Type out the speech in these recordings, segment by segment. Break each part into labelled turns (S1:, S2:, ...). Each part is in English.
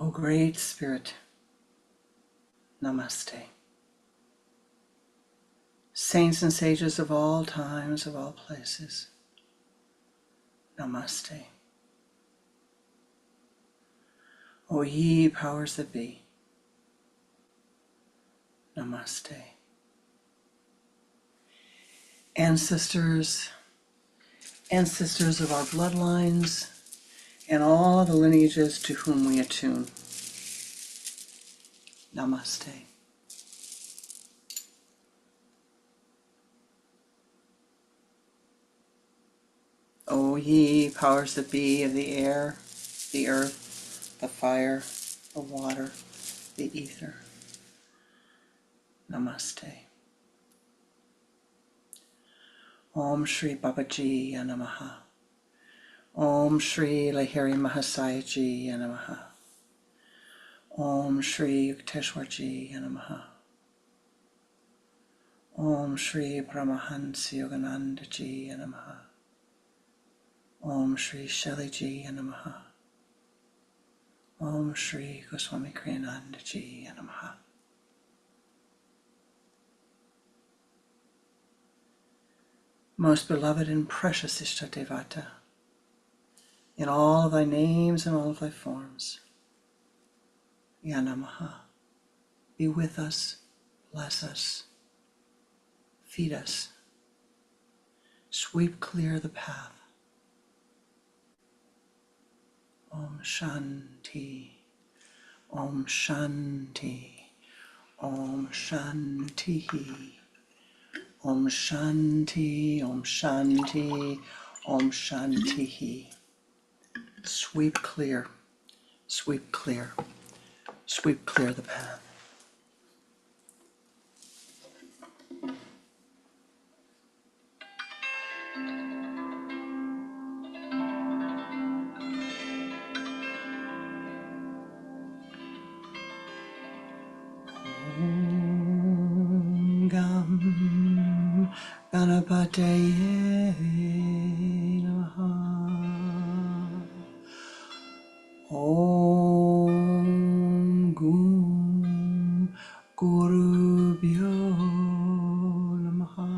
S1: O Great Spirit, Namaste. Saints and sages of all times, of all places, Namaste. O ye powers that be, Namaste. Ancestors of our bloodlines, and all the lineages to whom we attune, Namaste. O ye powers that be of the air, the earth, the fire, the water, the ether, Namaste. Om Shri Babaji Namaha. Om Shri Lahiri Mahasayaji Namaha. Om Shri Yukteswarji Namaha. Om Shri Paramahansa Yoganandaji Namaha. Om Shri Sheliji Namaha. Om Shri Goswami Kriyanandaji Namaha. Most beloved and precious Ishtadevata, in all of thy names and all of thy forms, Yanamaha, be with us, bless us, feed us, sweep clear the path. Om Shanti, Om Shanti, Om Shanti, Om Shanti, Om Shanti, Om Shanti. Sweep clear, sweep clear, sweep clear the path. Om Gam Ganapataye Namaha. Om Gum Gurubhyo Namaha.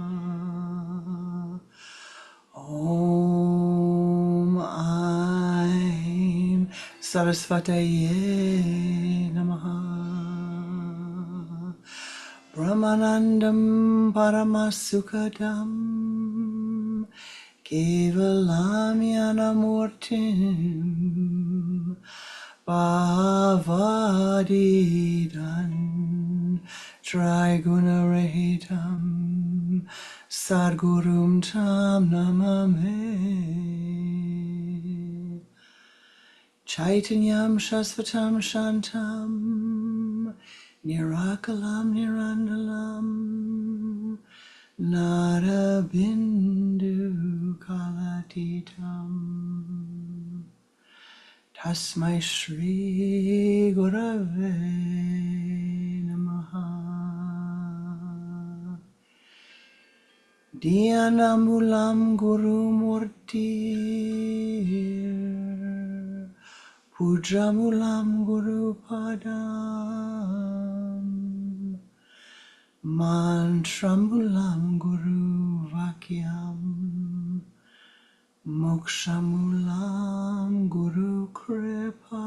S1: Om Aim Sarasvataye Namaha. Brahmanandam Paramasukadam Kevalam Yanamurtim Bhavadidan Trigunarehitam Sadgurum Tam Namame Chaitanyam Shasvatam Shantam Nirakalam Nirandalam Narabindu Kalatitam Tasmai Shri Gurave Namaha. Dhyanambulam Guru Murti Pujamulam Guru Padam Mantrambulam Guru Vakyam Mokshamulam Guru Kripa.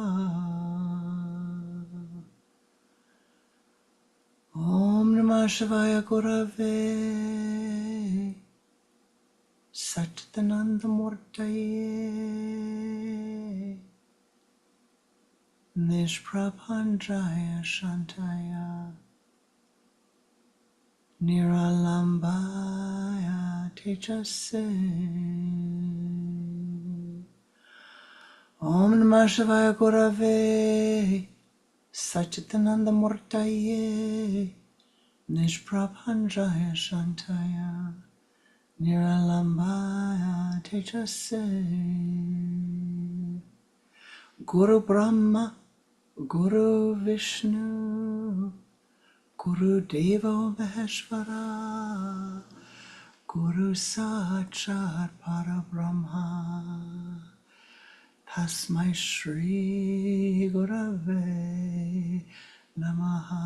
S1: Om Namah Shivaya Gurave Satchidananda Murtaye Nishprabhanjaya Shantaya Niralambaya Tejase. Om Namah Shivaya Gurave Satchidananda Murtaye Nishprabhanjaya Shantaya Niralambaya Tejase. Guru Brahma Guru Vishnu Guru Deva Maheshwara Guru Sakshat Parabrahma Tasmai Shri Gurave Namaha.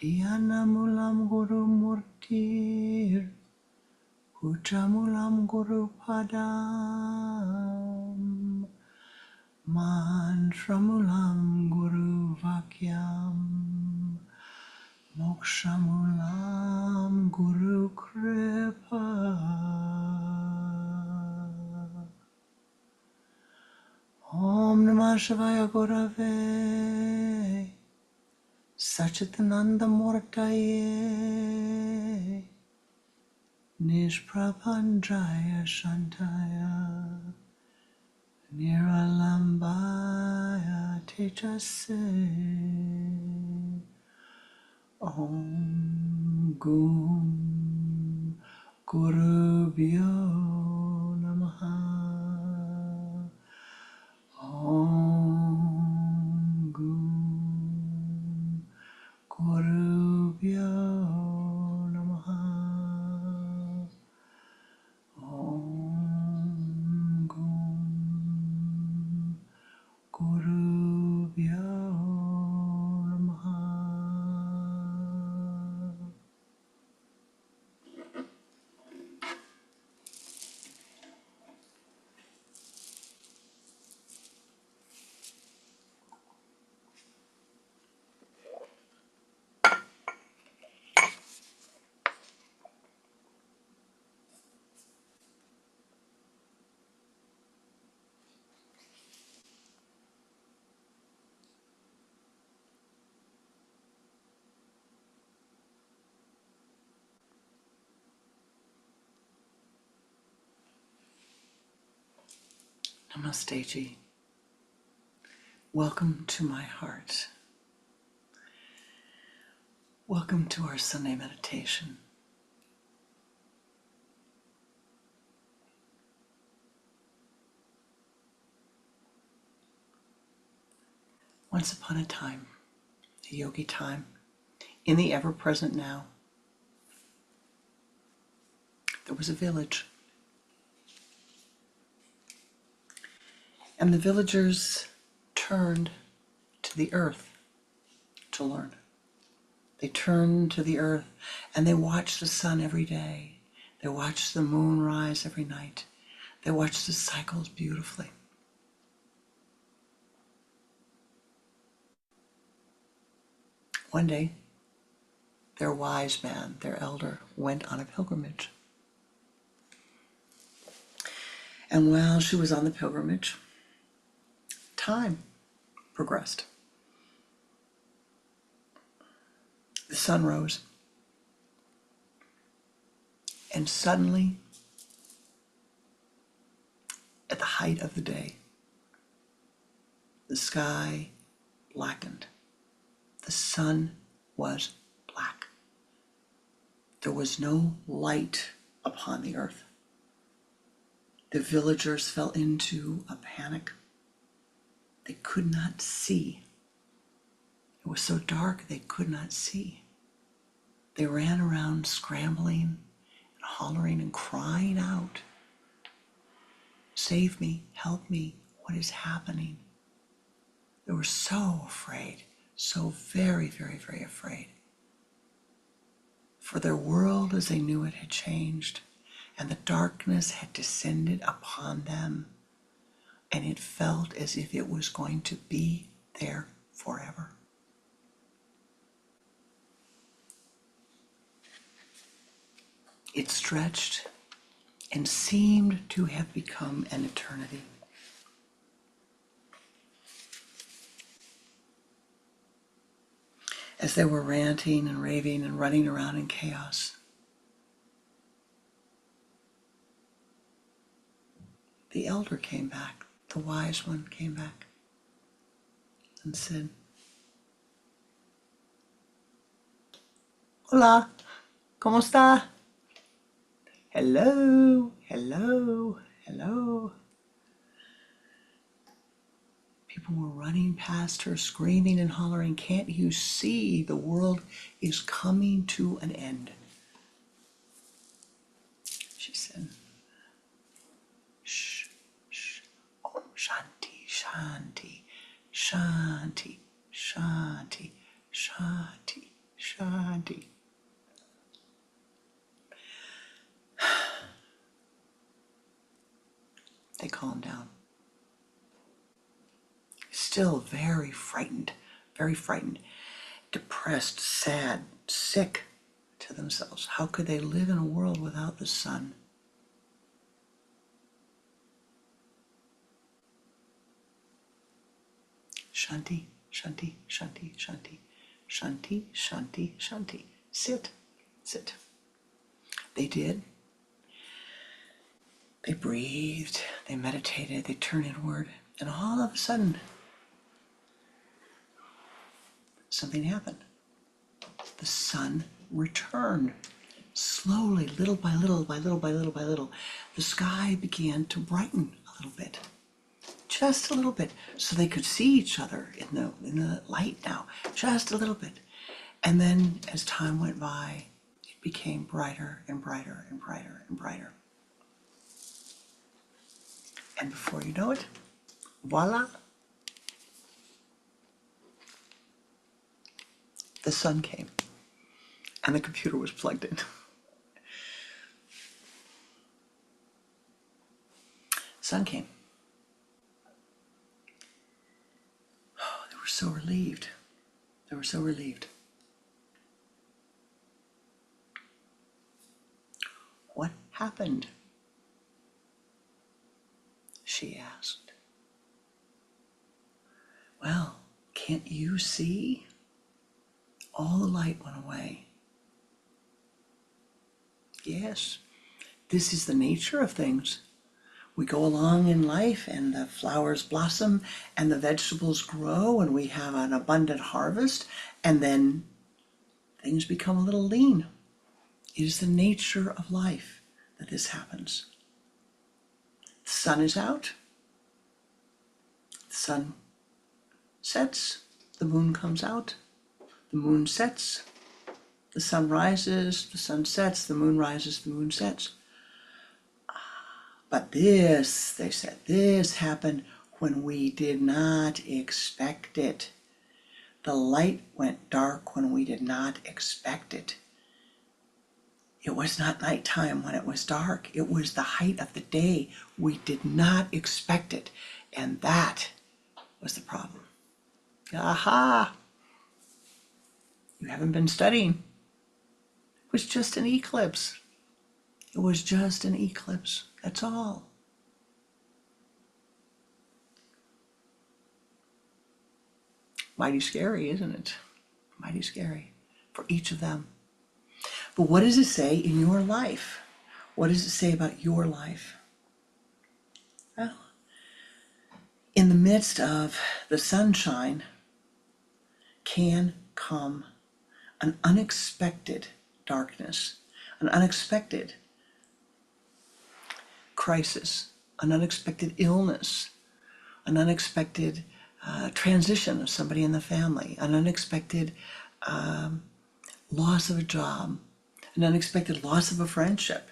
S1: Dhyanamulam Guru Murtir Pujamulam Guru Padam Mantramulam Guru Vakyam Mokshamulam Guru Kripa. Om Namah Shivaya Gurave Sachitananda Murtaye Nishprabhanjaya Shantaya Niralambaya Tejase. Om Gum Gurubhyo Namaha. Om Gum Gurubhyo Namaha. Om Gum Gurubhyo Namaha. Namaste Ji. Welcome to my heart. Welcome to our Sunday meditation. Once upon a time, a yogi time, in the ever-present now, there was a village. And the villagers turned to the earth to learn. They turned to the earth and they watched the sun every day. They watched the moon rise every night. They watched the cycles beautifully. One day, their wise man, their elder, went on a pilgrimage. And while she was on the pilgrimage, time progressed. The sun rose. And suddenly, at the height of the day, the sky blackened. The sun was black. There was no light upon the earth. The villagers fell into a panic. They could not see. It was so dark they could not see. They ran around scrambling and hollering and crying out, "Save me, help me, what is happening?" They were so afraid, so very, very, very afraid. For their world as they knew it had changed, and the darkness had descended upon them, and it felt as if it was going to be there forever. It stretched and seemed to have become an eternity. As they were ranting and raving and running around in chaos, the elder came back, the wise one came back and said, "Hola, ¿cómo está? Hello, hello, hello." People were running past her, screaming and hollering, "Can't you see the world is coming to an end?" She said, they calmed down. Still very frightened, depressed, sad, sick to themselves. How could they live in a world without the sun? Shanti, Shanti, Shanti, Shanti, Shanti, Shanti, Shanti. Sit, sit. They did. They breathed, they meditated, they turned inward, and all of a sudden, something happened. The sun returned. Slowly, little by little, by little, by little, by little, the sky began to brighten a little bit. Just a little bit, so they could see each other in the light now, just a little bit. And then as time went by, it became brighter and brighter and brighter and brighter. And before you know it, voila, the sun came and the computer was plugged in. Sun came. Oh, they were so relieved. They were so relieved. What happened? She asked. Well, can't you see? All the light went away. Yes, this is the nature of things. We go along in life and the flowers blossom and the vegetables grow and we have an abundant harvest, and then things become a little lean. It is the nature of life that this happens. The sun is out. The sun sets. The moon comes out. The moon sets. The sun rises. The sun sets. The moon rises. The moon sets. But this, they said, this happened when we did not expect it. The light went dark when we did not expect it. It was not nighttime when it was dark. It was the height of the day. We did not expect it. And that was the problem. Aha! You haven't been studying. It was just an eclipse. It was just an eclipse. That's all. Mighty scary, isn't it? Mighty scary for each of them. But what does it say in your life? What does it say about your life? Well, in the midst of the sunshine can come an unexpected darkness, an unexpected crisis, an unexpected illness, an unexpected transition of somebody in the family, an unexpected loss of a job, an unexpected loss of a friendship,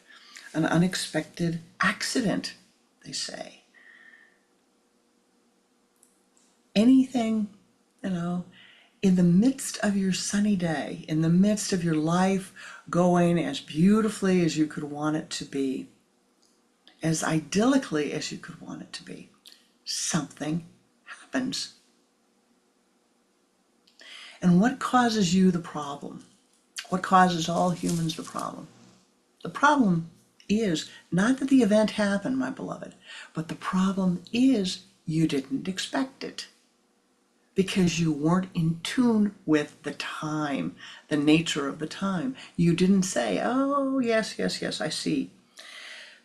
S1: an unexpected accident, they say. Anything, in the midst of your sunny day, in the midst of your life going as beautifully as you could want it to be, as idyllically as you could want it to be, something happens. And what causes you the problem? What causes all humans the problem? The problem is not that the event happened, my beloved, but the problem is you didn't expect it because you weren't in tune with the time, the nature of the time. You didn't say, oh, yes, I see.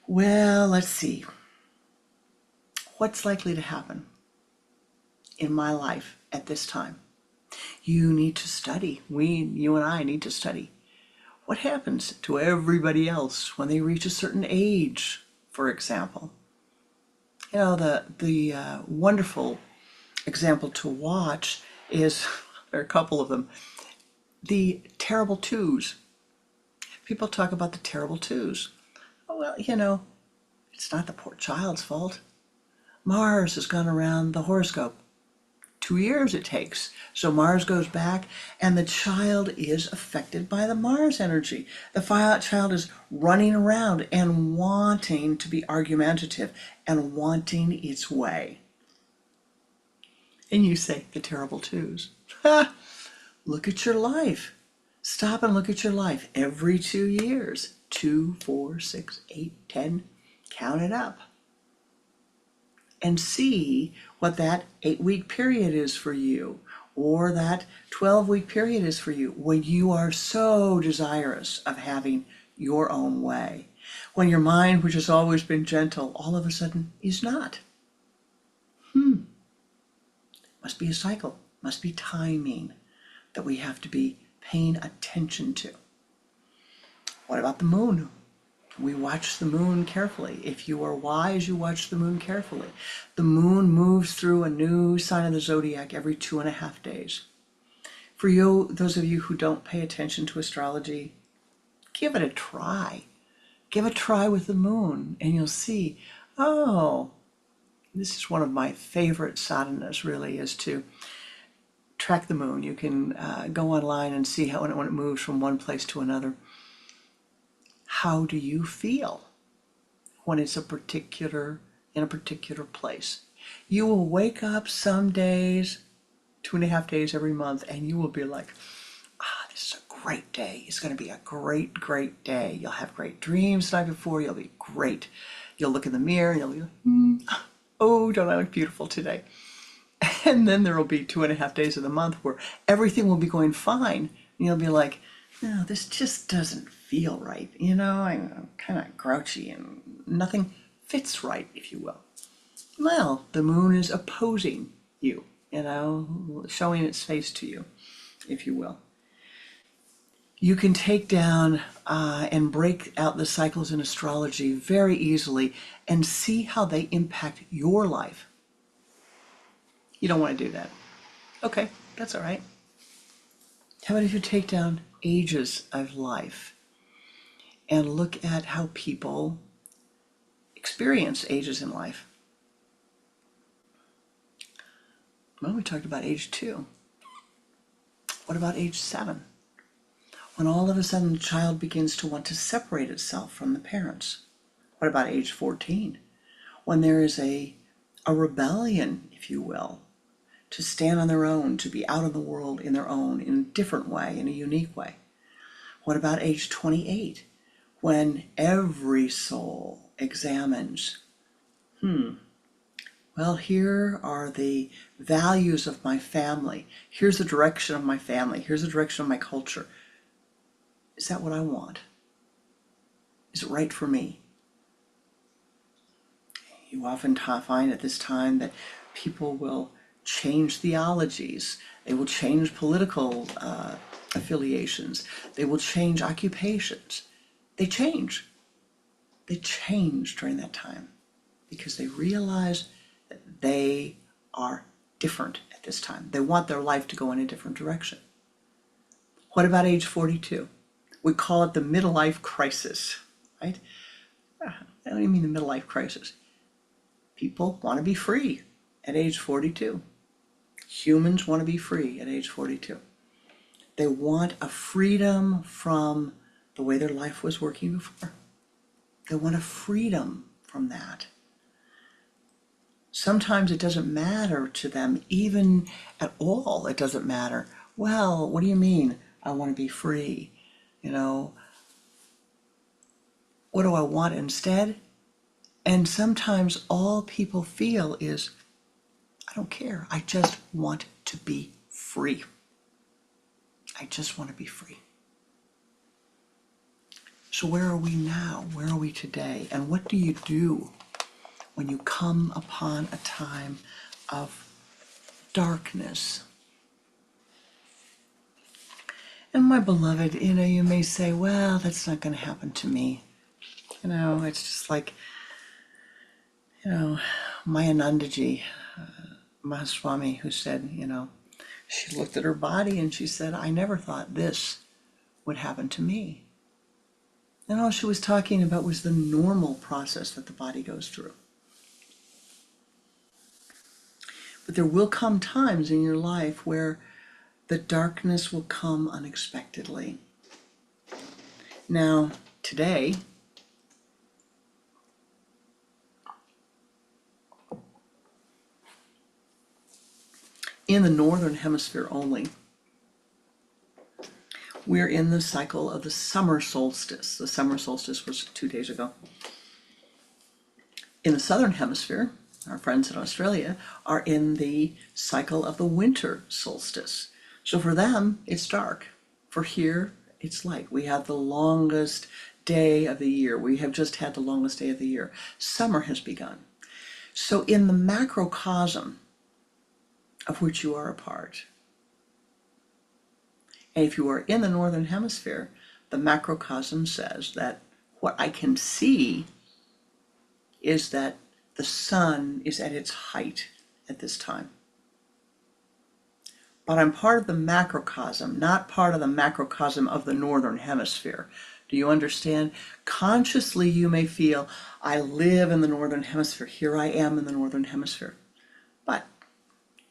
S1: Well, let's see. What's likely to happen in my life at this time? You need to study. You and I need to study. What happens to everybody else when they reach a certain age, for example? The wonderful example to watch is, there are a couple of them, the terrible twos. People talk about the terrible twos. Oh, well, it's not the poor child's fault. Mars has gone around the horoscope 2 years it takes. So Mars goes back, and the child is affected by the Mars energy. The child is running around and wanting to be argumentative and wanting its way. And you say, the terrible twos. Ha! Look at your life. Stop and look at your life every 2 years. 2, 4, 6, 8, 10. Count it up. And see what that 8-week period is for you, or that 12-week period is for you, when you are so desirous of having your own way. When your mind, which has always been gentle, all of a sudden is not. Must be a cycle, must be timing that we have to be paying attention to. What about the moon? We watch the moon carefully. If you are wise, you watch the moon carefully. The moon moves through a new sign of the zodiac every 2.5 days. For you, those of you who don't pay attention to astrology, give it a try. Give a try with the moon, and you'll see, oh, this is one of my favorite sadhanas, really, is to track the moon. You can go online and see how when it moves from one place to another. How do you feel when it's in a particular place? You will wake up some days, 2.5 days every month, and you will be like, this is a great day. It's going to be a great, great day. You'll have great dreams the night before. You'll be great. You'll look in the mirror and you'll be like, oh, don't I look beautiful today? And then there will be 2.5 days of the month where everything will be going fine. And you'll be like, no, this just doesn't feel right. I'm kind of grouchy and nothing fits right, if you will. Well, the moon is opposing you, showing its face to you, if you will. You can take down and break out the cycles in astrology very easily and see how they impact your life. You don't want to do that. Okay, that's all right. How about if you take down ages of life and look at how people experience ages in life? Well, we talked about age 2. What about age 7? When all of a sudden the child begins to want to separate itself from the parents. What about age 14? When there is a rebellion, if you will, to stand on their own, to be out of the world in their own, in a different way, in a unique way. What about age 28? When every soul examines, well, here are the values of my family. Here's the direction of my family. Here's the direction of my culture. Is that what I want? Is it right for me? You often find at this time that people will change theologies. They will change political affiliations. They will change occupations. They change. They change during that time because they realize that they are different at this time. They want their life to go in a different direction. What about age 42? We call it the midlife crisis, right? I don't even mean the midlife crisis. People want to be free at age 42. Humans want to be free at age 42. They want a freedom from the way their life was working before. They want a freedom from that. Sometimes it doesn't matter to them, even at all. It doesn't matter. Well, what do you mean? I want to be free. What do I want instead? And sometimes all people feel is, I don't care. I just want to be free. I just want to be free. So where are we now? Where are we today? And what do you do when you come upon a time of darkness? And my beloved, you may say, well, that's not going to happen to me. It's just like, Mayanandaji, Swami, who said, she looked at her body and she said, I never thought this would happen to me. And all she was talking about was the normal process that the body goes through. But there will come times in your life where the darkness will come unexpectedly. Now, today, in the northern hemisphere only, we're in the cycle of the summer solstice. The summer solstice was 2 days ago. In the southern hemisphere, our friends in Australia are in the cycle of the winter solstice. So for them, it's dark. For here, it's light. We have the longest day of the year. We have just had the longest day of the year. Summer has begun. So in the macrocosm of which you are a part, and if you are in the northern hemisphere, the macrocosm says that what I can see is that the sun is at its height at this time. But I'm part of the macrocosm, not part of the macrocosm of the northern hemisphere. Do you understand? Consciously, you may feel, I live in the northern hemisphere. Here I am in the northern hemisphere. But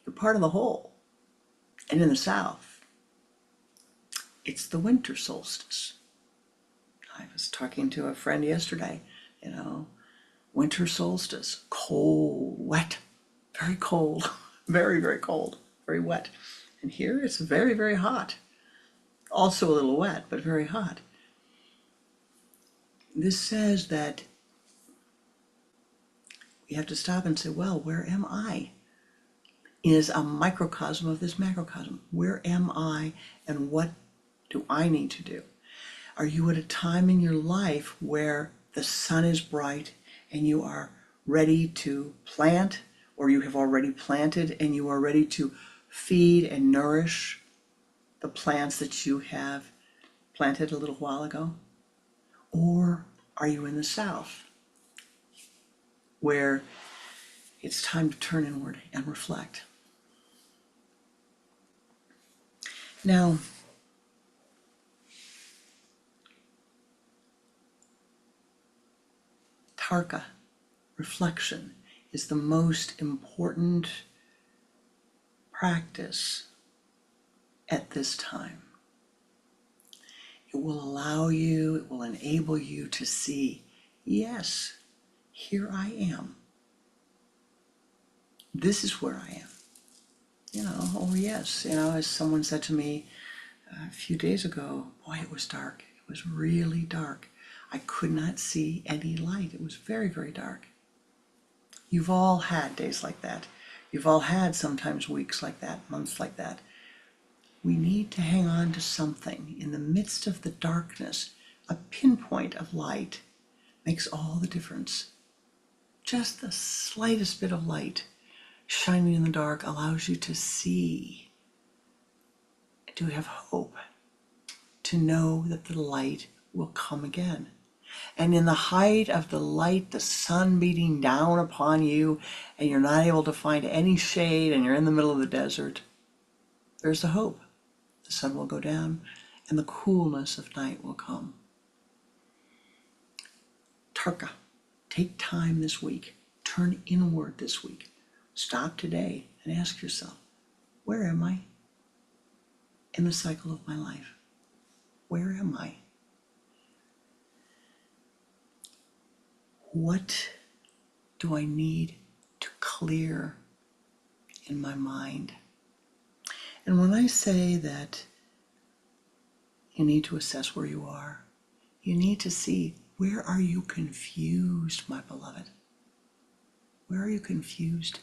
S1: you're part of the whole. And in the south, it's the winter solstice. I was talking to a friend yesterday, winter solstice, cold, wet, very cold, very, very cold, very wet. And here it's very, very hot. Also a little wet, but very hot. This says that we have to stop and say, well, where am I? Is a microcosm of this macrocosm. Where am I and what do I need to do? Are you at a time in your life where the sun is bright and you are ready to plant, or you have already planted and you are ready to feed and nourish the plants that you have planted a little while ago? Or are you in the south where it's time to turn inward and reflect? Now, Tarka, reflection, is the most important practice at this time. It will allow you, it will enable you to see, yes, here I am. This is where I am. Oh yes, as someone said to me a few days ago, boy, it was dark. It was really dark. I could not see any light. It was very, very dark. You've all had days like that. You've all had sometimes weeks like that, months like that. We need to hang on to something. In the midst of the darkness, a pinpoint of light makes all the difference. Just the slightest bit of light shining in the dark allows you to see, to have hope, to know that the light will come again. And in the height of the light, the sun beating down upon you, and you're not able to find any shade, and you're in the middle of the desert, there's the hope. The sun will go down, and the coolness of night will come. Tarka, take time this week. Turn inward this week. Stop today and ask yourself, where am I in the cycle of my life? Where am I? What do I need to clear in my mind? And when I say that you need to assess where you are, you need to see, where are you confused, my beloved? Where are you confused?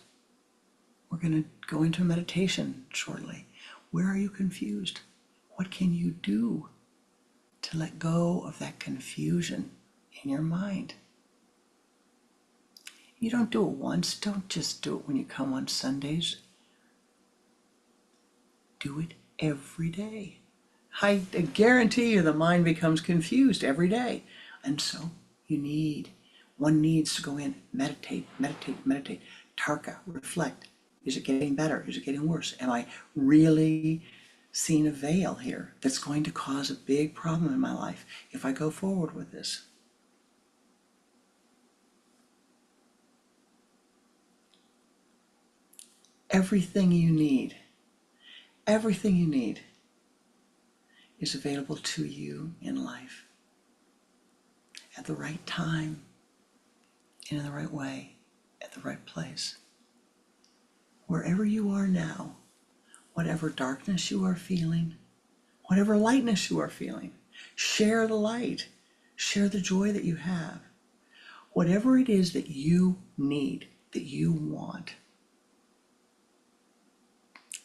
S1: We're going to go into meditation shortly. Where are you confused? What can you do to let go of that confusion in your mind? You don't do it once. Don't just do it when you come on Sundays. Do it every day. I guarantee you the mind becomes confused every day. And so one needs to go in, meditate. Tarka, reflect. Is it getting better? Is it getting worse? Am I really seeing a veil here that's going to cause a big problem in my life if I go forward with this? everything you need is available to you in life at the right time, in the right way, at the right place. Wherever you are now, whatever darkness you are feeling, whatever lightness you are feeling, share the light, share the joy that you have. Whatever it is that you need, that you want,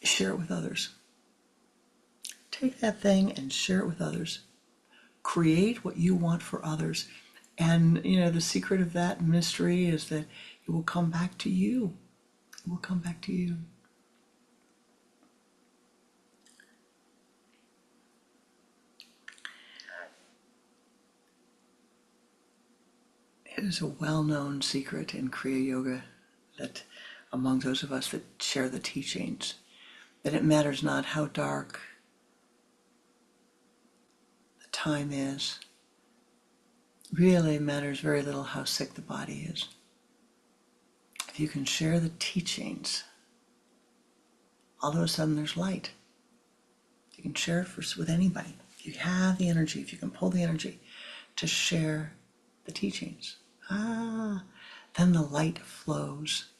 S1: share it with others. Take that thing and share it with others. Create what you want for others. And, the secret of that mystery is that it will come back to you. It will come back to you. It is a well-known secret in Kriya Yoga that among those of us that share the teachings, that it matters not how dark the time is. Really matters very little how sick the body is. If you can share the teachings, all of a sudden there's light. You can share it with anybody. If you have the energy, if you can pull the energy to share the teachings, then the light flows,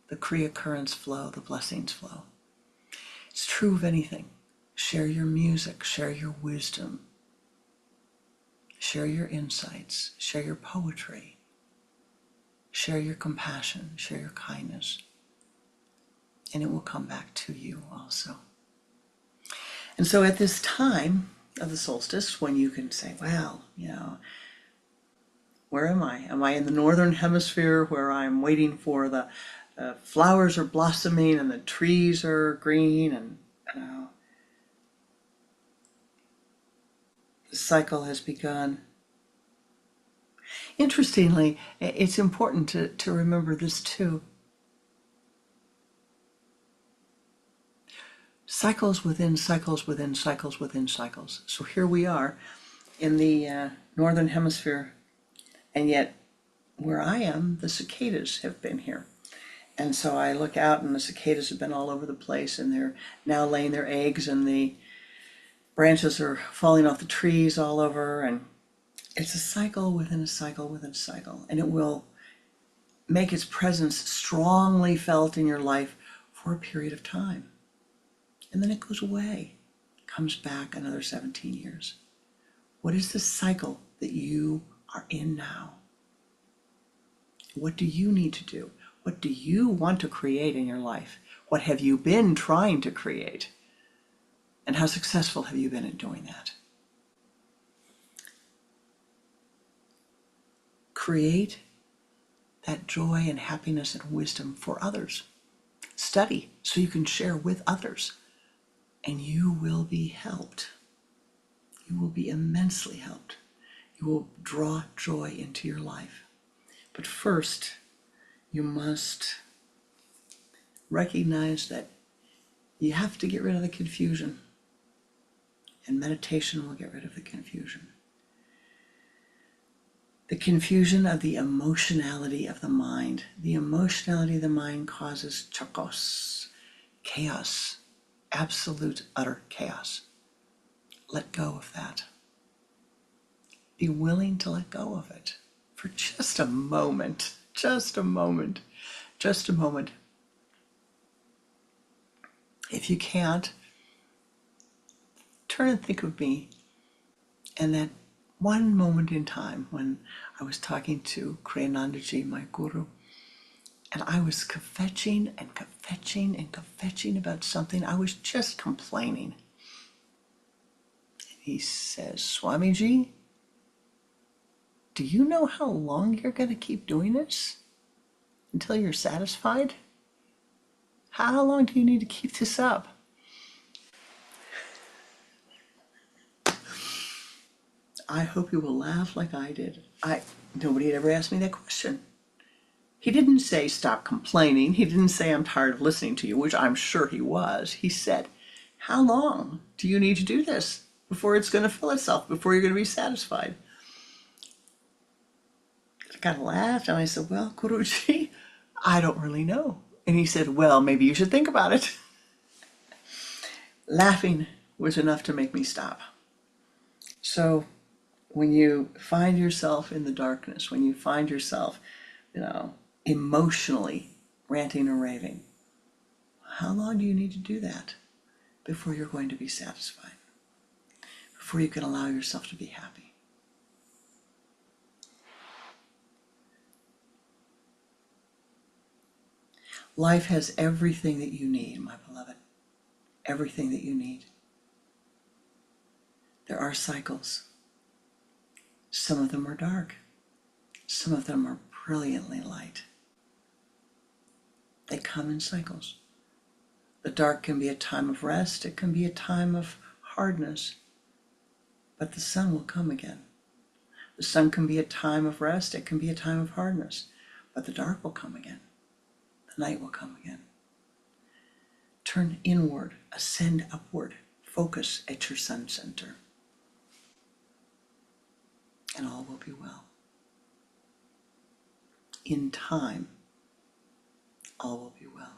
S1: the Kriya currents flow, the blessings flow. It's true of anything. Share your music, share your wisdom, share your insights, share your poetry, share your compassion, share your kindness, and it will come back to you also. And so at this time of the solstice, when you can say, well, where am I? Am I in the northern hemisphere where I'm waiting for the flowers are blossoming and the trees are green and the cycle has begun? Interestingly, it's important to remember this too. Cycles within cycles within cycles within cycles. So here we are in the northern hemisphere, and yet where I am, the cicadas have been here. And so I look out and the cicadas have been all over the place, and they're now laying their eggs, and the branches are falling off the trees all over, and it's a cycle within a cycle within a cycle, and it will make its presence strongly felt in your life for a period of time. And then it goes away, comes back another 17 years. What is the cycle that you are in now? What do you need to do? What do you want to create in your life? What have you been trying to create? And how successful have you been in doing that? Create that joy and happiness and wisdom for others. Study so you can share with others. And you will be helped. You will be immensely helped. You will draw joy into your life. But first, you must recognize that you have to get rid of the confusion. And meditation will get rid of the confusion. The confusion of the emotionality of the mind. The emotionality of the mind causes chakos, chaos, absolute, utter chaos. Let go of that. Be willing to let go of it for just a moment, just a moment, just a moment. If you can't, turn and think of me and that one moment in time when I was talking to Pranananda, my guru, and I was kvetching and kvetching and kvetching about something. I was just complaining. And he says, Swamiji, do you know how long you're going to keep doing this? Until you're satisfied? How long do you need to keep this up? I hope you will laugh like I did. Nobody had ever asked me that question. He didn't say, stop complaining. He didn't say, I'm tired of listening to you, which I'm sure he was. He said, how long do you need to do this before it's going to fill itself, before you're going to be satisfied? I kind of laughed and I said, well, Guruji, I don't really know. And he said, well, maybe you should think about it. Laughing was enough to make me stop. So when you find yourself in the darkness, when you find yourself, emotionally ranting and raving, how long do you need to do that before you're going to be satisfied? Before you can allow yourself to be happy? Life has everything that you need, my beloved. Everything that you need. There are cycles. Some of them are dark. Some of them are brilliantly light. They come in cycles. The dark can be a time of rest. It can be a time of hardness. But the sun will come again. The sun can be a time of rest. It can be a time of hardness. But the dark will come again. The night will come again. Turn inward, ascend upward, focus at your sun center, and all will be well. In time, all will be well.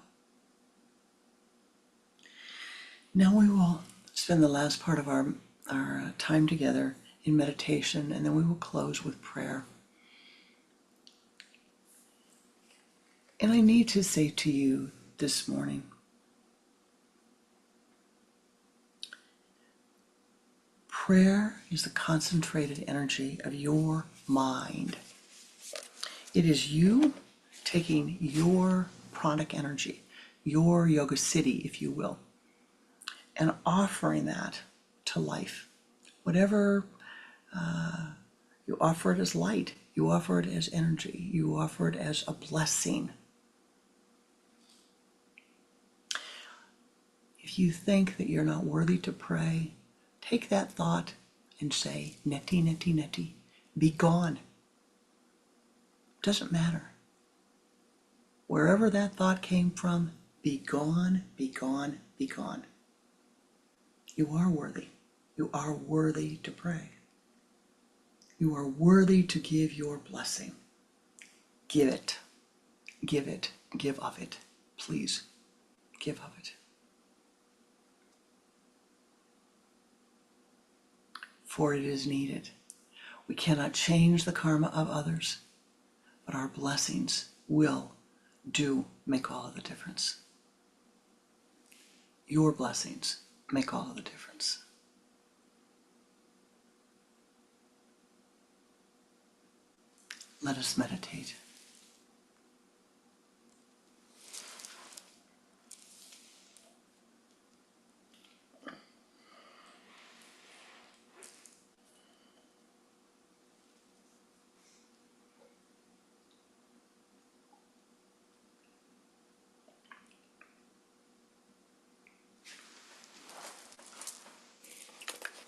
S1: Now we will spend the last part of our time together in meditation, and then we will close with prayer. And I need to say to you this morning, prayer is the concentrated energy of your mind. It is you taking your pranic energy, your yoga siddhi, if you will, and offering that to life. Whatever, you offer it as light, you offer it as energy, you offer it as a blessing. If you think that you're not worthy to pray, take that thought and say, neti, neti, neti, be gone. Doesn't matter. Wherever that thought came from, be gone, be gone, be gone. You are worthy. You are worthy to pray. You are worthy to give your blessing. Give it. Give it. Give of it. Please, give of it. For it is needed. We cannot change the karma of others, but our blessings do make all of the difference. Your blessings make all of the difference. Let us meditate.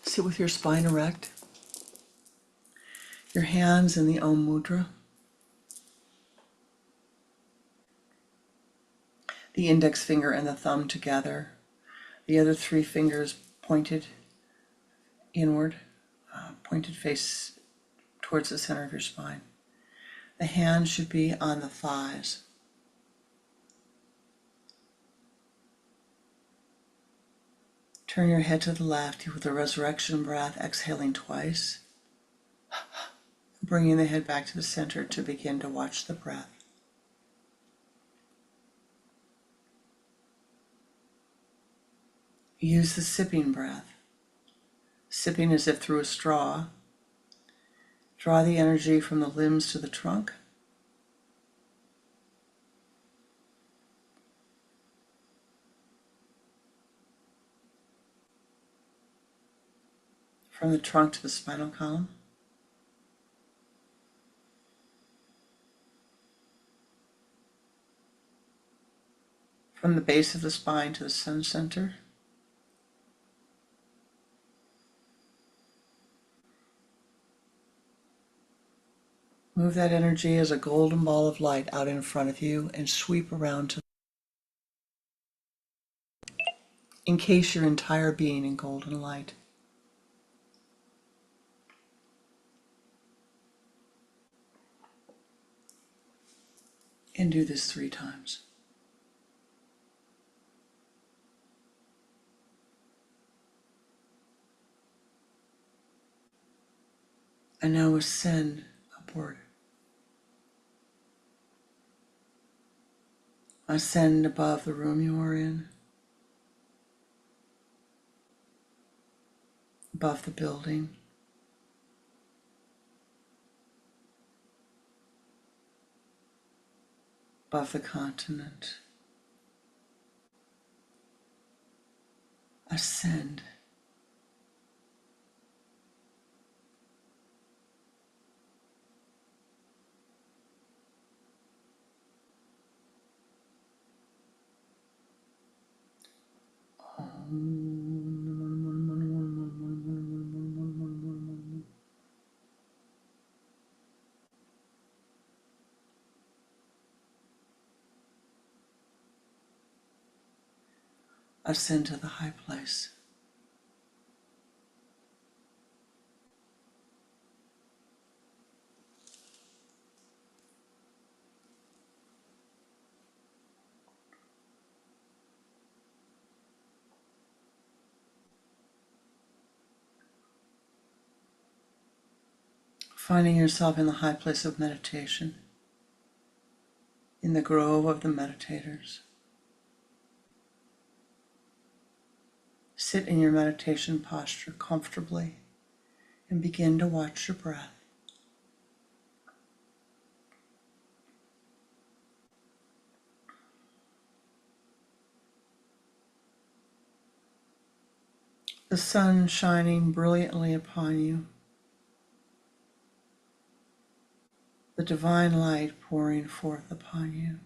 S1: Sit with your spine erect, your hands in the Om Mudra, the index finger and the thumb together, the other three fingers pointed inward, pointed face towards the center of your spine. The hands should be on the thighs. Turn your head to the left with a resurrection breath, exhaling twice. Bringing the head back to the center to begin to watch the breath. Use the sipping breath. Sipping as if through a straw. Draw the energy from the limbs to the trunk. From the trunk to the spinal column. From the base of the spine to the sun center. Move that energy as a golden ball of light out in front of you and sweep around to encase your entire being in golden light. And do this 3 times. And now ascend upward. Ascend above the room you are in, above the building, above the continent. Ascend. Ascend to the high place. Finding yourself in the high place of meditation, in the grove of the meditators. Sit in your meditation posture comfortably and begin to watch your breath. The sun shining brilliantly upon you, the divine light pouring forth upon you.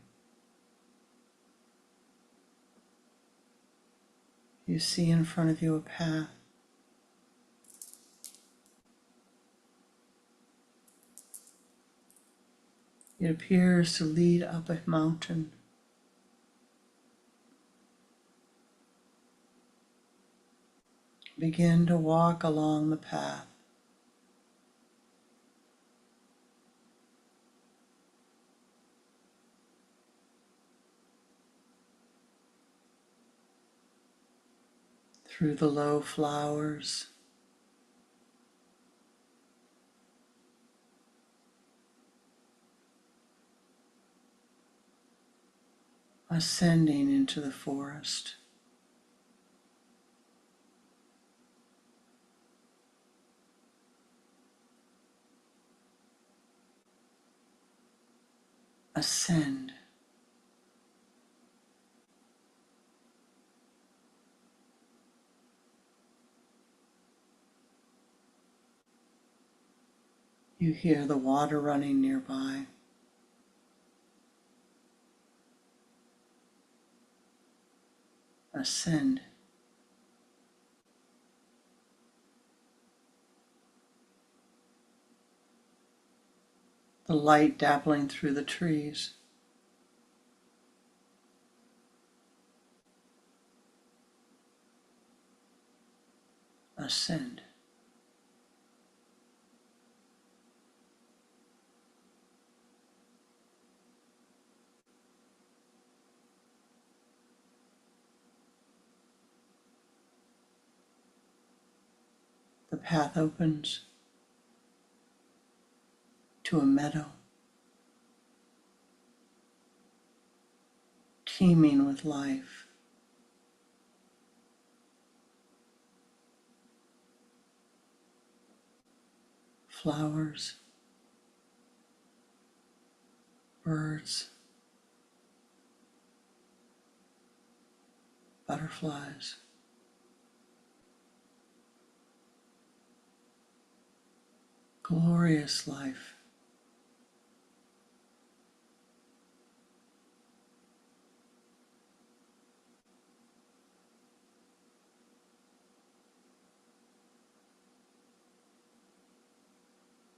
S1: You see in front of you a path. It appears to lead up a mountain. Begin to walk along the path. Through the low flowers, ascending into the forest. Ascend. You hear the water running nearby. Ascend. The light dappling through the trees. Ascend. The path opens to a meadow, teeming with life. Flowers, birds, butterflies. Glorious life.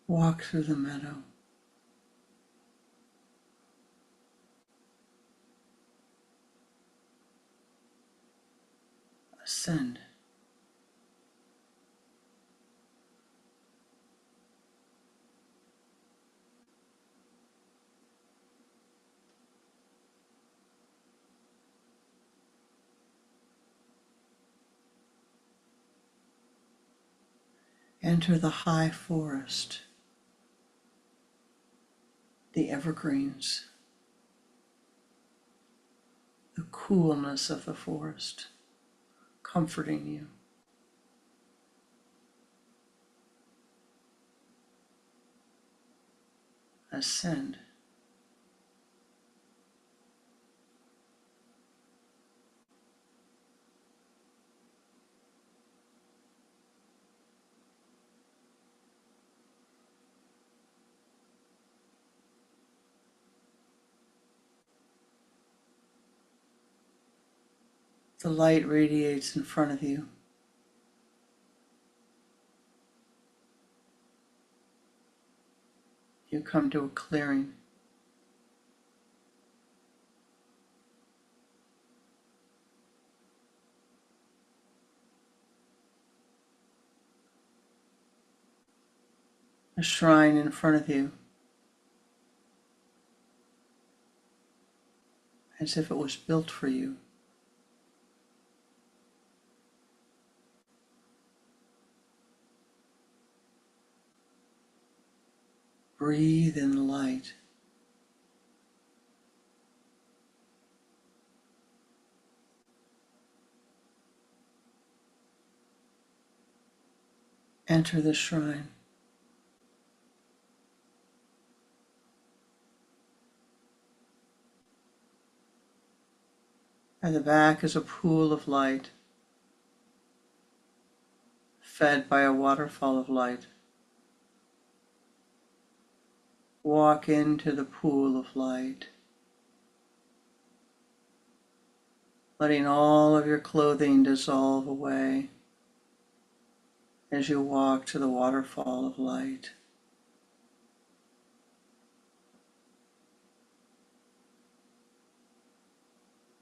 S1: Walk through the meadow. Ascend. Enter the high forest, the evergreens, the coolness of the forest, comforting you. Ascend. The light radiates in front of you. You come to a clearing. A shrine in front of you, as if it was built for you. Breathe in the light. Enter the shrine. At the back is a pool of light, fed by a waterfall of light. Walk into the pool of light, letting all of your clothing dissolve away as you walk to the waterfall of light.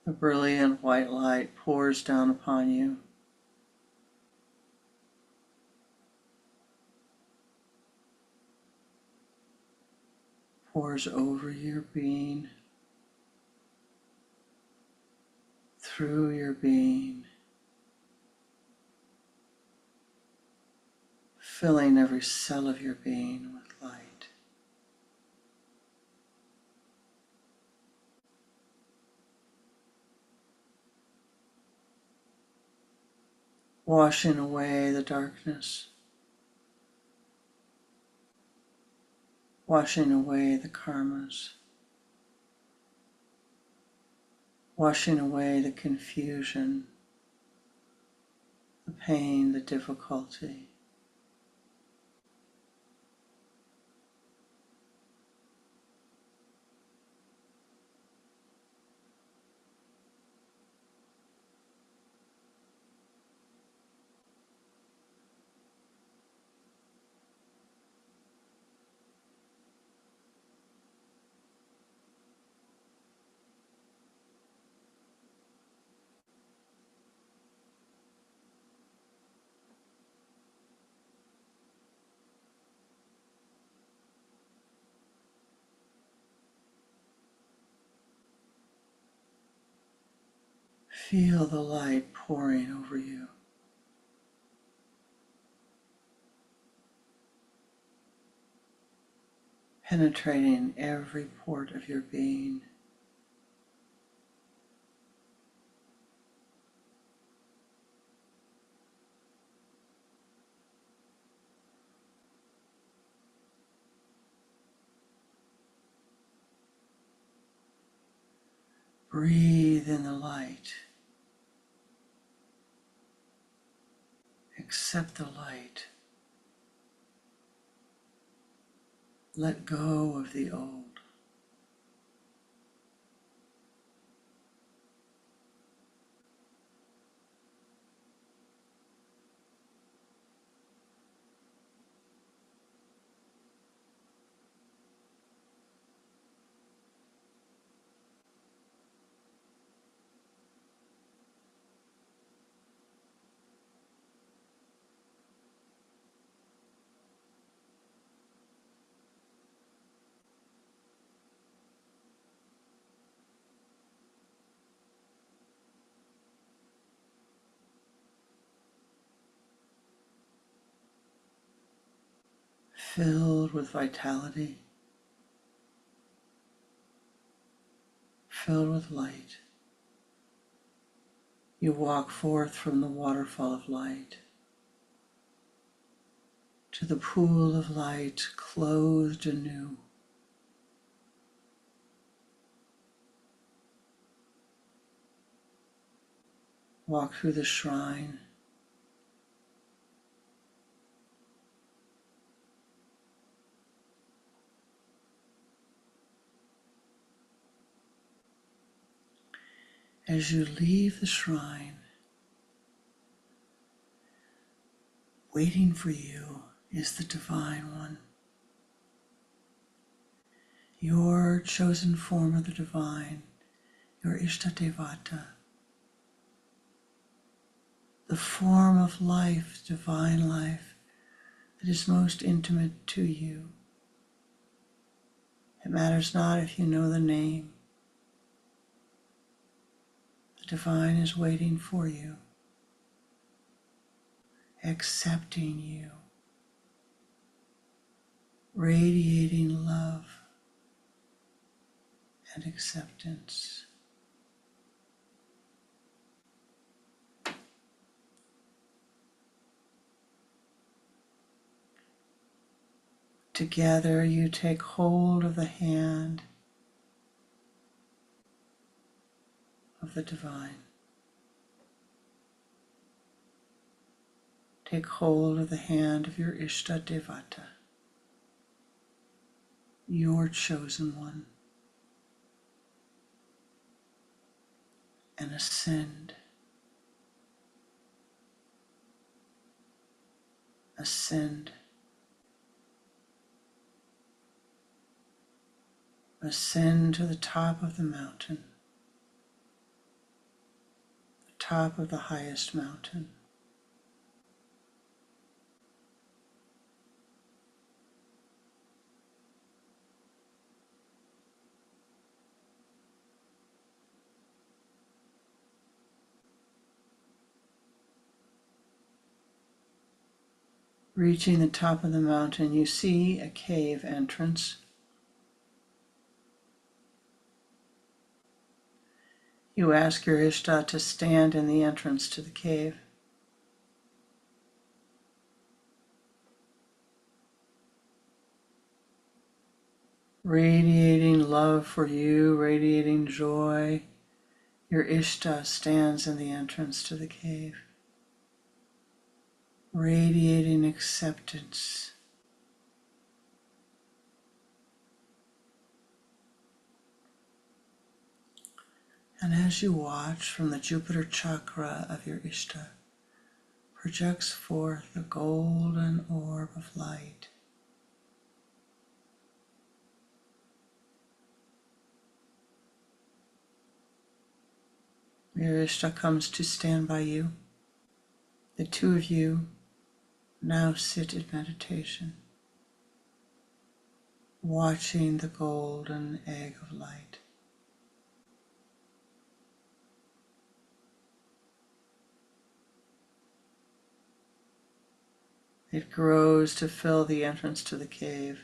S1: The brilliant white light pours down upon you. Pours over your being, through your being, filling every cell of your being with light. Washing away the darkness, washing away the karmas, washing away the confusion, the pain, the difficulty. Feel the light pouring over you. Penetrating every port of your being. Breathe in the light. Accept the light. Let go of the old. filled with vitality, filled with light. You walk forth from the waterfall of light to the pool of light, clothed anew. Walk through the shrine. As you leave the shrine, waiting for you is the Divine One, your chosen form of the Divine, your Ishtadevata, the form of life, divine life, that is most intimate to you. It matters not if you know the name. The Divine is waiting for you, accepting you, radiating love and acceptance. Together you take hold of the hand of the Divine. Take hold of the hand of your Ishtadevata, your chosen one, and ascend. Ascend. Ascend to the top of the mountain, the top of the highest mountain. Reaching the top of the mountain, you see a cave entrance. You ask your Ishta to stand in the entrance to the cave. Radiating love for you, radiating joy, your Ishta stands in the entrance to the cave. Radiating acceptance. And as you watch from the Jupiter chakra of your Ishta, projects forth a golden orb of light. Your Ishta comes to stand by you. The two of you now sit in meditation, watching the golden egg of light. It grows to fill the entrance to the cave.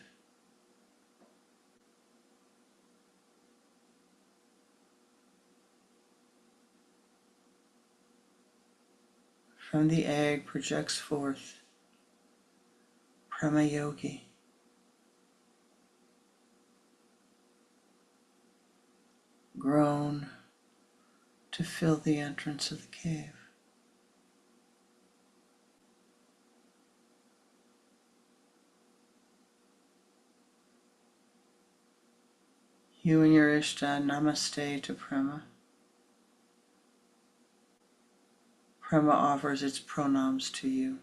S1: From the egg projects forth Prema Yogi, grown to fill the entrance of the cave. You and your Ishta namaste to Prema. Prema offers its pranams to you.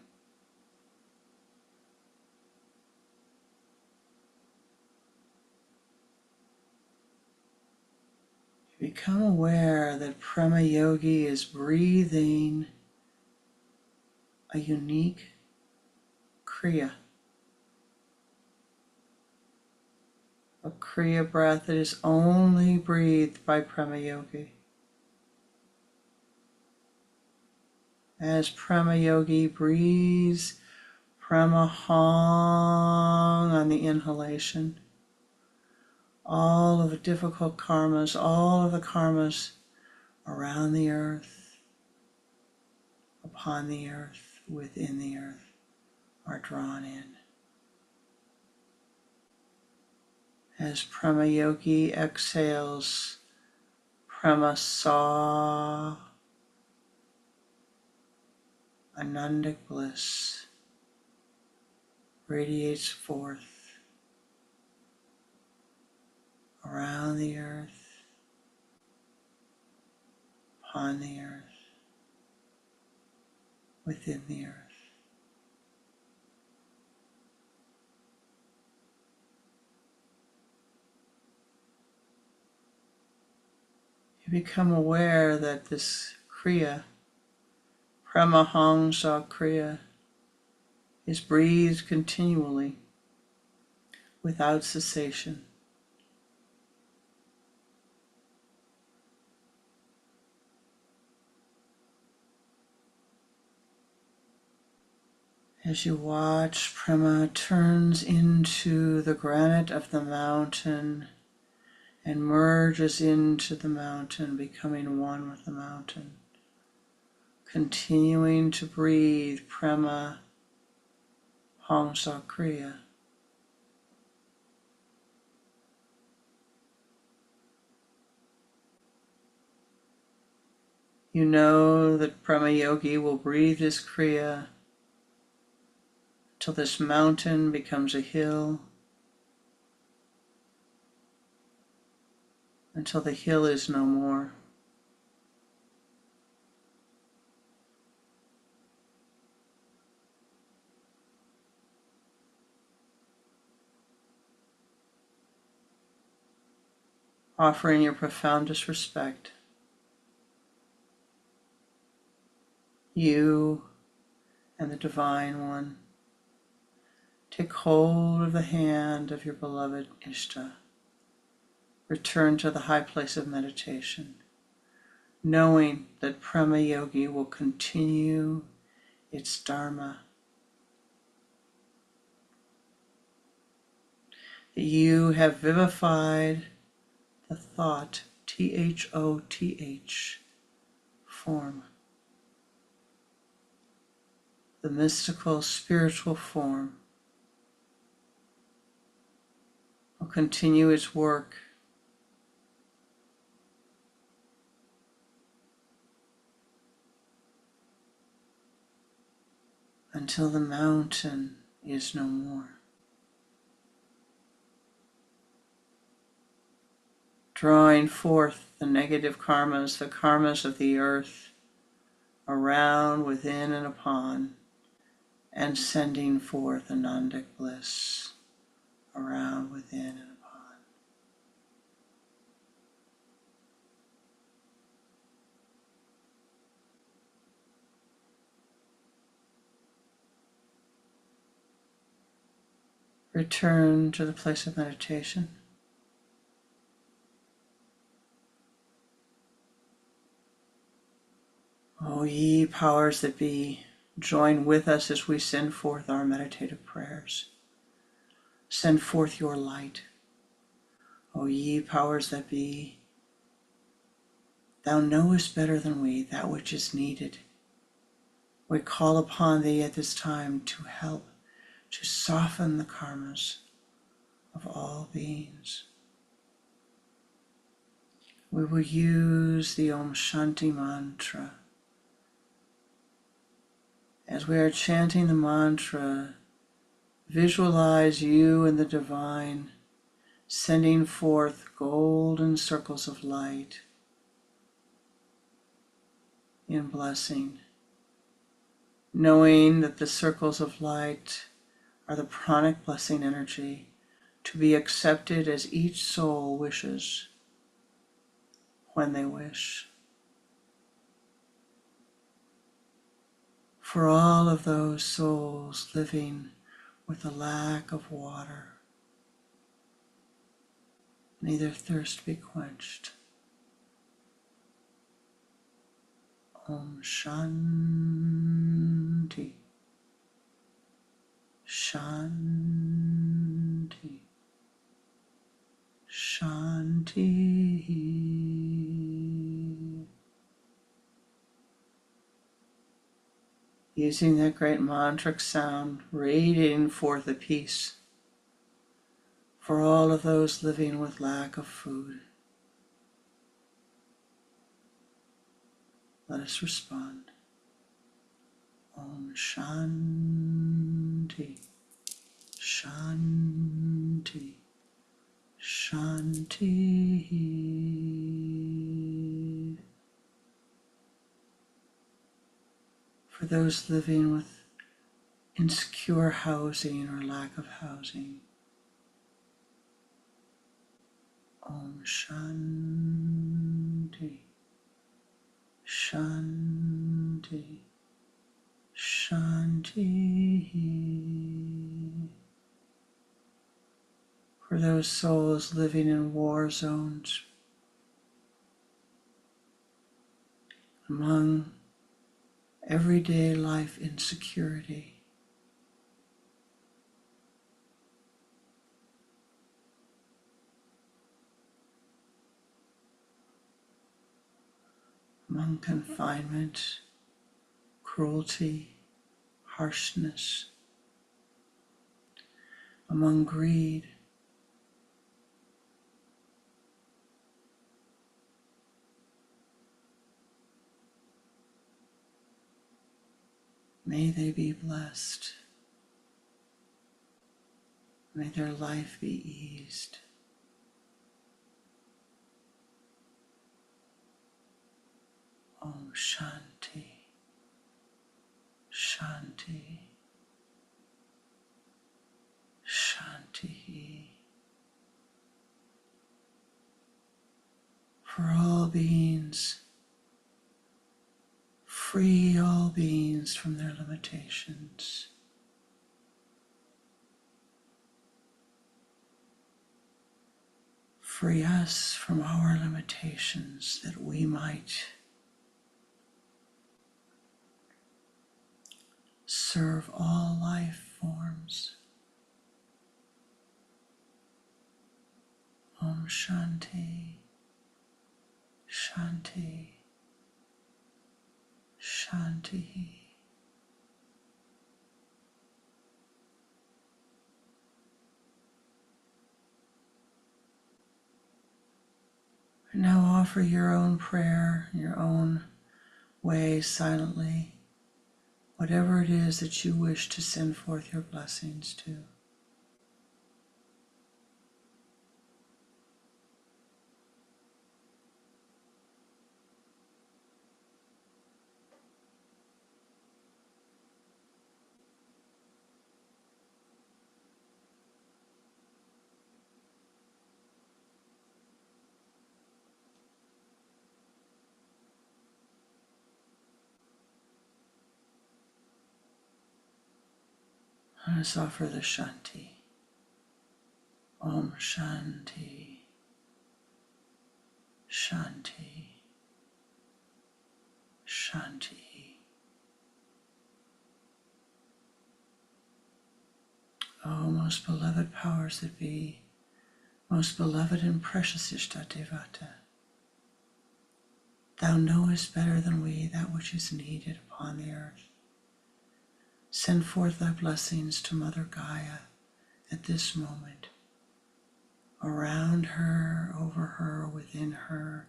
S1: You become aware that Prema Yogi is breathing a unique Kriya. A Kriya breath that is only breathed by Prema Yogi. As Prema Yogi breathes Pramahang on the inhalation. All of the difficult karmas, all of the karmas around the earth, upon the earth, within the earth, are drawn in. As Pramayogi exhales, Pramasa, Anandic bliss, radiates forth around the earth, upon the earth, within the earth. You become aware that this Kriya, Paramahamsa Kriya, is breathed continually without cessation. As you watch, Prema turns into the granite of the mountain and merges into the mountain, becoming one with the mountain. Continuing to breathe Prema Hamsa Kriya. You know that Prema Yogi will breathe this Kriya till this mountain becomes a hill, until the hill is no more. Offering your profoundest respect, you and the Divine One, take hold of the hand of your beloved Ishta. Return to the high place of meditation, knowing that Prema Yogi will continue its Dharma, that you have vivified the thought, Thoth, form, the mystical spiritual form, will continue its work until the mountain is no more. Drawing forth the negative karmas, the karmas of the earth, around, within, and upon, and sending forth Anandic bliss around, within, and upon. Return to the place of meditation. O ye powers that be, join with us as we send forth our meditative prayers. Send forth your light. O ye powers that be, thou knowest better than we that which is needed. We call upon thee at this time to help, to soften the karmas of all beings. We will use the Om Shanti mantra. As we are chanting the mantra, visualize you and the divine sending forth golden circles of light in blessing, knowing that the circles of light are the pranic blessing energy to be accepted as each soul wishes when they wish. For all of those souls living with a lack of water, may their thirst be quenched. Om Shanti. Shanti, Shanti. Using that great mantric sound, radiating forth a peace for all of those living with lack of food. Let us respond. Om Shanti, Shanti, Shanti. For those living with insecure housing or lack of housing, Om Shanti, Shanti, Shanti. For those souls living in war zones, among everyday life insecurity, among confinement, cruelty, harshness, among greed, may they be blessed. May their life be eased. Om Shanti, Shanti, Shanti. For all beings, free all beings from their limitations. Free us from our limitations that we might serve all life forms. Om Shanti, Shanti, Shanti. And now offer your own prayer, your own way, silently, whatever it is that you wish to send forth your blessings to. Let us offer the Shanti. Om Shanti, Shanti, Shanti. O most beloved powers that be, most beloved and precious Ishtadevata, thou knowest better than we that which is needed upon the earth. Send forth thy blessings to Mother Gaia at this moment, around her, over her, within her,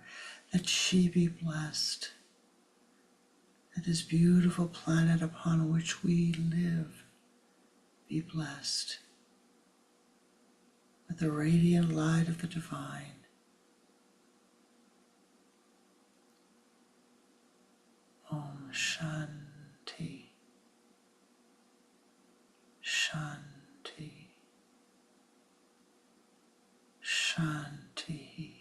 S1: that she be blessed, that this beautiful planet upon which we live be blessed with the radiant light of the divine. Om Shanti, Shanti, Shanti.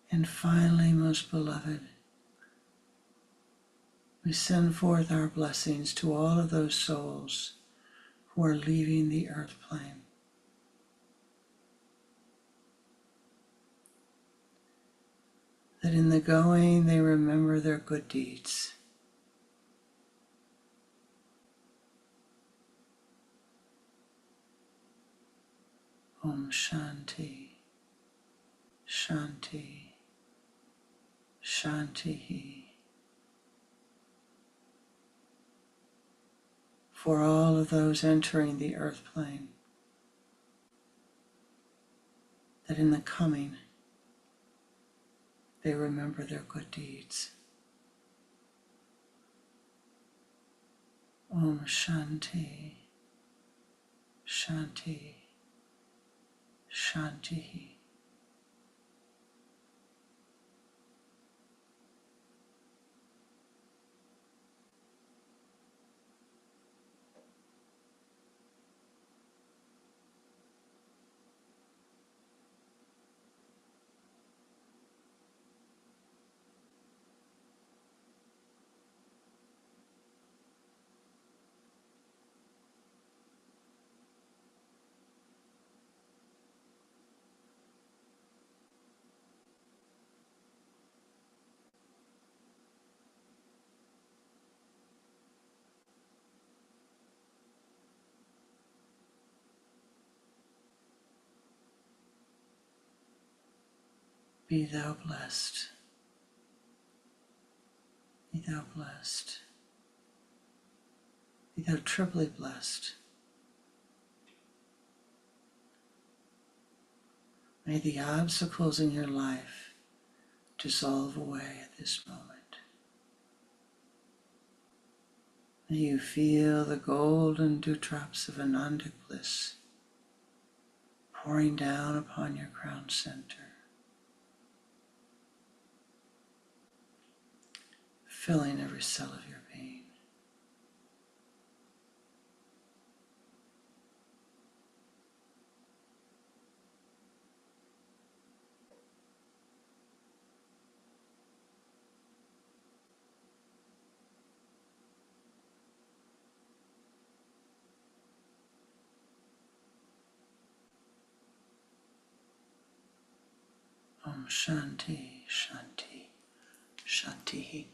S1: And finally, most beloved, we send forth our blessings to all of those souls who are leaving the earth plane. that in the going they remember their good deeds. Om Shanti, Shanti, Shanti. For all of those entering the earth plane, that in the coming they remember their good deeds. Om Shanti, Shanti, Shanti. Be thou blessed. Be thou blessed. Be thou triply blessed. May the obstacles in your life dissolve away at this moment. May you feel the golden dewdrops of Anandic bliss pouring down upon your crown center, filling every cell of your being. Om Shanti, Shanti, Shanti.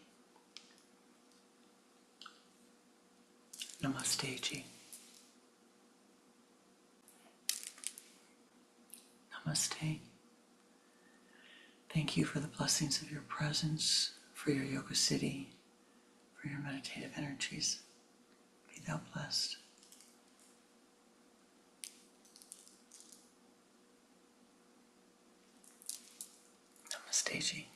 S1: Namaste Ji. Namaste. Thank you for the blessings of your presence, for your yoga city, for your meditative energies. Be thou blessed. Namaste Ji.